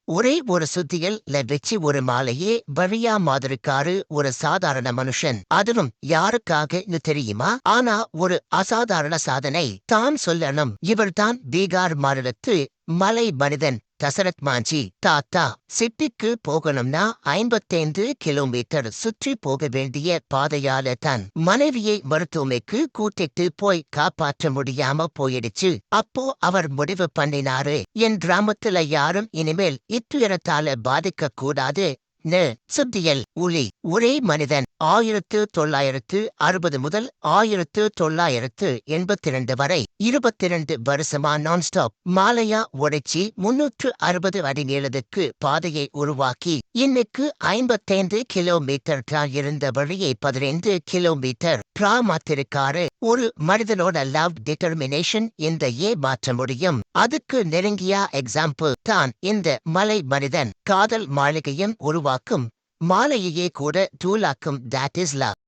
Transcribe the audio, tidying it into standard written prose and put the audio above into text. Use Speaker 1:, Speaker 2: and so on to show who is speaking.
Speaker 1: ஒரே ஒரு சுத்தியில் வெச்சி ஒரு மாலையே வழியா மாதிரிக்காரு ஒரு சாதாரண மனுஷன். அதுவும் யாருக்காக தெரியுமா? ஆனா ஒரு அசாதாரண சாதனை தான் சொல்லணும். இவர்தான் பீகார் மாநிலத்து மலை மனிதன் தசரத் மாஞ்சி. தாத்தா சிட்டிக்கு போகணும்னா 55 கிலோமீட்டர் சுற்றி போக வேண்டிய பாதையால தன் மனைவியை மருத்துவமைக்கு கூட்டிட்டு போய் காப்பாற்ற முடியாம போயிடுச்சு. அப்போ அவர் முடிவு பண்ணினாரு, என் கிராமத்துல யாரும் இனிமேல் இத்துயரத்தால பாதிக்க கூடாது. சுத்தியல் உளி ஒரே மனிதன் 1960 முதல் 1982 வரை 22 வருஷமா நான்ஸ்டாப் மாலையா உடைச்சி 360 அடி நீளத்துக்கு பாதையை உருவாக்கி இன்னைக்கு 55 கிலோமீட்டர் இருந்த வழியை 15 கிலோமீட்டர் மாத்திருக்காரு. ஒரு மனிதனோட லவ் டிட்டர்மினேஷன் இந்த மாற்ற முடியும். அதுக்கு நெருங்கிய எக்ஸாம்பிள் தான் இந்த மலை மனிதன். காதல் மாளிகையும் உருவாக்கும் மாலையே கூட தூளாக்கும். that is love.